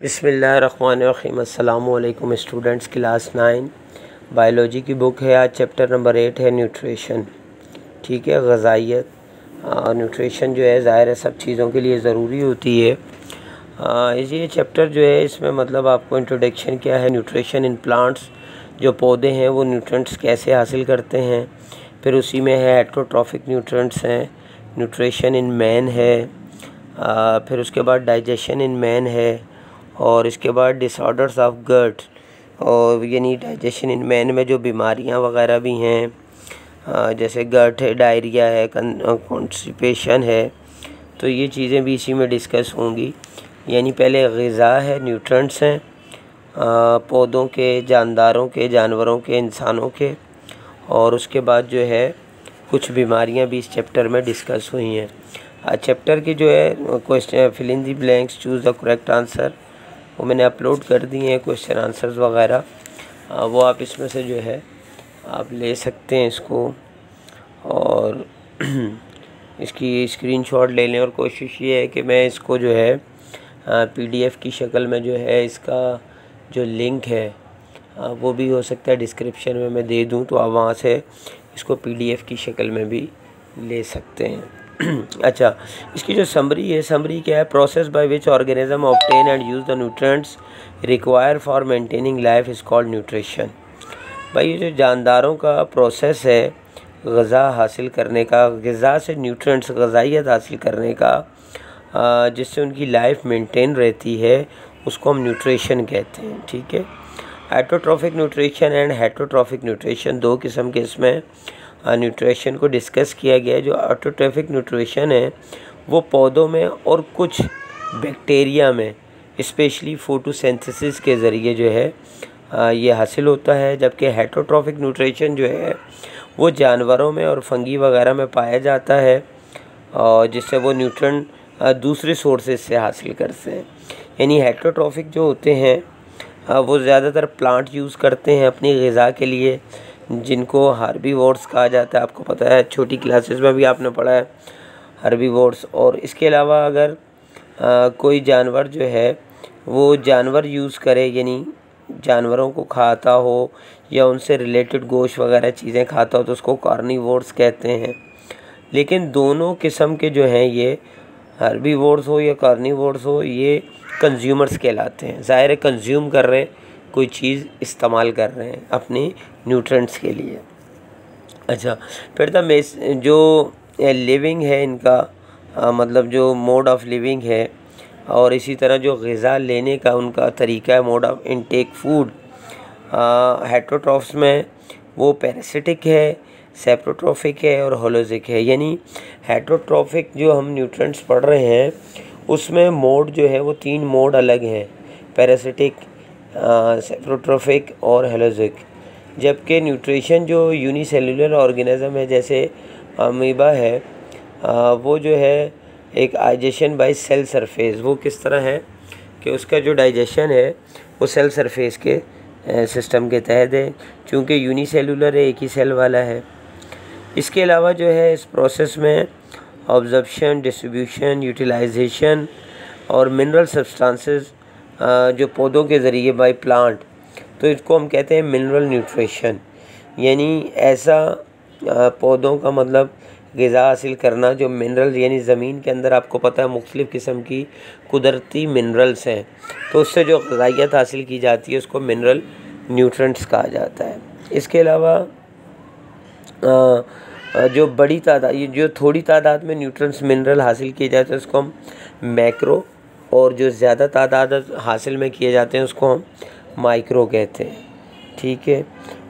बिस्मिल्लाहिर्रहमानिर्रहीम। अस्सलामु अलैकुम स्टूडेंट्स। क्लास 9 बायोलॉजी की बुक है। आज चैप्टर नंबर 8 है न्यूट्रिशन। ठीक है, ग़िज़ाइयत। न्यूट्रिशन जो है ज़ाहिर है सब चीज़ों के लिए ज़रूरी होती है। ये चैप्टर जो है इसमें मतलब आपको इंट्रोडक्शन क्या है, न्यूट्रिशन इन प्लांट्स, जो पौधे हैं वो न्यूट्रिएंट्स कैसे हासिल करते हैं। फिर उसी में है हेटरोट्रॉफिक न्यूट्रिएंट्स हैं, न्यूट्रिशन इन मैन है, फिर उसके बाद डाइजेशन इन मैन है, और इसके बाद डिसऑर्डर्स ऑफ गट, और यानी डाइजेशन इन मैन में जो बीमारियां वगैरह भी हैं, जैसे गट है, डायरिया है, कॉन्स्टिपेशन है, तो ये चीज़ें भी इसी में डिस्कस होंगी। यानी पहले ग़िज़ा है, न्यूट्रिएंट्स हैं पौधों के, जानदारों के, जानवरों के, इंसानों के, और उसके बाद जो है कुछ बीमारियां भी इस चैप्टर में डिस्कस हुई हैं। चैप्टर की जो है question fill in the blanks, choose the correct answer, वो मैंने अपलोड कर दिए हैं क्वेश्चन आंसर्स वगैरह। वो आप इसमें से जो है आप ले सकते हैं इसको, और इसकी स्क्रीनशॉट ले लें। और कोशिश ये है कि मैं इसको जो है PDF की शक्ल में जो है इसका जो लिंक है वो भी हो सकता है डिस्क्रिप्शन में मैं दे दूं, तो आप वहाँ से इसको PDF की शक्ल में भी ले सकते हैं। अच्छा, इसकी जो समरी है, समरी क्या है? Process by which organism obtain and use the nutrients require for maintaining life is called nutrition. भाई ये जो जानदारों का प्रोसेस है ग़िज़ा हासिल करने का, ग़िज़ा से न्यूट्रिएंट्स, ग़िज़ाइयत हासिल करने का, जिससे उनकी लाइफ मेंटेन रहती है, उसको हम न्यूट्रिशन कहते हैं। ठीक है, autotrophic nutrition and heterotrophic nutrition, दो किस्म के इसमें न्यूट्रिशन को डिस्कस किया गया है। जो ऑटोट्रॉफिक न्यूट्रिशन है वो पौधों में और कुछ बैक्टीरिया में स्पेशली फोटोसिंथेसिस के ज़रिए जो है ये हासिल होता है, जबकि हेटरोट्रॉफिक न्यूट्रिशन जो है वो जानवरों में और फंगी वगैरह में पाया जाता है, और जिससे वो न्यूट्रिएंट दूसरे सोर्सेज से हासिल करते हैं। यानी हेटरोट्रॉफिक जो होते हैं वो ज़्यादातर प्लांट यूज़ करते हैं अपनी ग़िज़ा के लिए, जिनको हर्बीवोर्स कहा जाता है। आपको पता है, छोटी क्लासेस में भी आपने पढ़ा है हर्बीवोर्स। और इसके अलावा अगर कोई जानवर जो है वो जानवर यूज़ करे, यानी जानवरों को खाता हो या उनसे रिलेटेड गोश्त वगैरह चीज़ें खाता हो, तो उसको कार्निवोर्स कहते हैं। लेकिन दोनों किस्म के जो हैं, ये हर्बीवोर्स हो या कार्निवोर्स हो, ये कंज्यूमर्स कहलाते हैं। ज़ाहिर है कंज्यूम कर रहे हैं, कोई चीज़ इस्तेमाल कर रहे हैं अपने न्यूट्रिएंट्स के लिए। अच्छा, फिर जो लिविंग है इनका, मतलब जो मोड ऑफ लिविंग है, और इसी तरह जो ग़िज़ा लेने का उनका तरीका है, mode of intake food. Heterotrophs में वो पैरासिटिक है, सेप्रोट्रॉफिक है और होलोजिक है। यानी हेटरोट्रॉफिक जो हम न्यूट्रिएंट्स पढ़ रहे हैं उसमें मोड जो है वो 3 मोड अलग हैं, पैरासिटिक, सेप्रोट्रॉफिक और होलोजिक। जबकि न्यूट्रिशन जो यूनिसेलुलर ऑर्गेनिज्म है, जैसे अमीबा है, वो जो है एक डाइजेशन बाय सेल सरफेस, वो किस तरह है कि उसका जो डाइजेशन है वो सेल सरफेस के सिस्टम के तहत है, चूँकि यूनिसेलुलर है, एक ही सेल वाला है। इसके अलावा जो है इस प्रोसेस में ऑब्जर्प्शन, डिस्ट्रीब्यूशन, यूटिलाइजेशन और मिनरल सब्सटेंसेस जो पौधों के ज़रिए बाय प्लांट, तो इसको हम कहते हैं मिनरल न्यूट्रिशन। यानी ऐसा पौधों का मतलब ग़िज़ा हासिल करना जो मिनरल, यानी ज़मीन के अंदर आपको पता है मुख्तलिफ़ किस्म की कुदरती मिनरल्स हैं, तो उससे जो ग़िज़ाइयत हासिल की जाती है उसको मिनरल न्यूट्रिएंट्स कहा जाता है। इसके अलावा जो बड़ी तादाद, जो थोड़ी तादाद में न्यूट्रिएंट्स, मिनरल हासिल किए जाते हैं उसको हम मैक्रो, और जो ज़्यादा तादाद हासिल में किए जाते हैं उसको हम माइक्रो कहते हैं। ठीक है,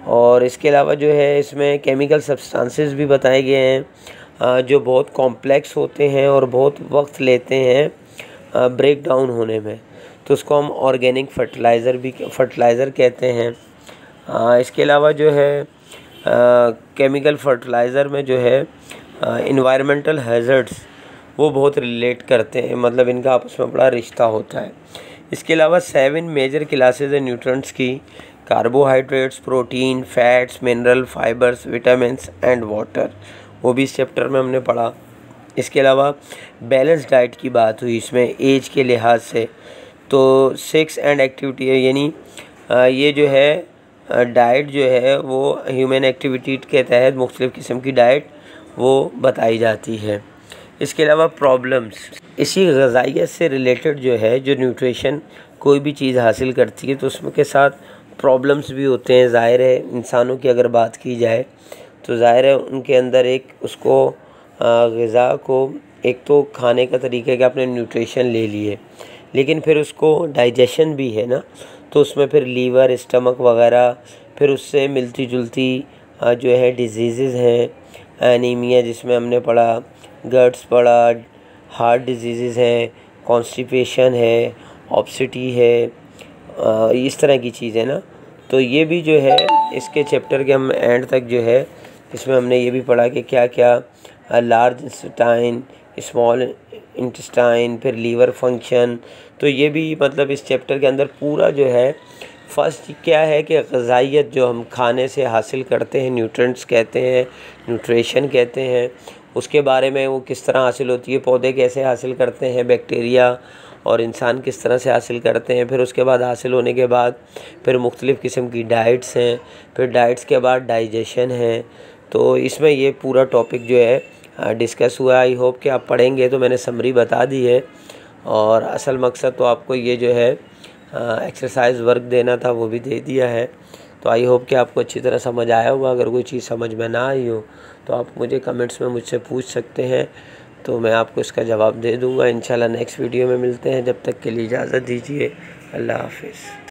और इसके अलावा जो है इसमें केमिकल सब्सटेंसेस भी बताए गए हैं जो बहुत कॉम्प्लेक्स होते हैं और बहुत वक्त लेते हैं ब्रेक डाउन होने में, तो उसको हम ऑर्गेनिक फर्टिलाइज़र कहते हैं। इसके अलावा जो है केमिकल फर्टिलाइज़र में जो है इन्वायरमेंटल हैज़र्ड्स वो बहुत रिलेट करते हैं, मतलब इनका आपस में बड़ा रिश्ता होता है। इसके अलावा 7 मेजर क्लासेस हैं न्यूट्रिएंट्स की: carbohydrates, protein, fats, mineral, fibres, vitamins and water, वो भी इस चैप्टर में हमने पढ़ा। इसके अलावा बैलेंस डाइट की बात हुई इसमें एज के लिहाज से, तो 6 एंड एक्टिविटी है, यानी ये जो है डाइट जो है वो ह्यूमन एक्टिविटी के तहत मुख्तलिफ़ किस्म की डाइट वो बताई जाती है। इसके अलावा प्रॉब्लम्स, इसी ग़िज़ाइयत से रिलेटेड जो है, जो न्यूट्रिशन कोई भी चीज़ हासिल करती है तो उसमें के साथ प्रॉब्लम्स भी होते हैं। ज़ाहिर है इंसानों की अगर बात की जाए तो ज़ाहिर है उनके अंदर एक उसको ग़िज़ा को एक तो खाने का तरीका है कि आपने न्यूट्रिशन ले लिए, लेकिन फिर उसको डाइजेशन भी है ना, तो उसमें फिर लीवर, स्टमक वगैरह, फिर उससे मिलती जुलती जो है डिजीज़ हैं, एनीमिया जिसमें हमने पढ़ा, गट्स पढ़ा, हार्ट डिजीज़ हैं, कॉन्स्टिपेशन है, ऑब्सिटी है, इस तरह की चीज़ें ना। तो ये भी जो है इसके चैप्टर के हम एंड तक जो है इसमें हमने ये भी पढ़ा कि क्या क्या लार्ज इंटेस्टाइन, स्मॉल इंटेस्टाइन, फिर लीवर फंक्शन। तो ये भी मतलब इस चैप्टर के अंदर पूरा जो है फर्स्ट क्या है कि ग़िज़ाइयत जो हम खाने से हासिल करते हैं, न्यूट्रिएंट्स कहते हैं, न्यूट्रिशन कहते हैं, उसके बारे में वो किस तरह हासिल होती है, पौधे कैसे हासिल करते हैं, बैक्टीरिया और इंसान किस तरह से हासिल करते हैं, फिर उसके बाद हासिल होने के बाद फिर मुख्तलिफ़ किस्म की डाइट्स हैं, फिर डाइट्स के बाद डाइजेशन है। तो इसमें ये पूरा टॉपिक जो है डिस्कस हुआ। आई होप कि आप पढ़ेंगे, तो मैंने समरी बता दी है और असल मकसद तो आपको ये जो है एक्सरसाइज वर्क देना था वो भी दे दिया है। तो आई होप कि आपको अच्छी तरह समझ आया होगा। अगर कोई चीज़ समझ में ना आई हो तो आप मुझे कमेंट्स में मुझसे पूछ सकते हैं, तो मैं आपको इसका जवाब दे दूँगा। इंशाल्लाह नेक्स्ट वीडियो में मिलते हैं। जब तक के लिए इजाज़त दीजिए। अल्लाह हाफ़िज़।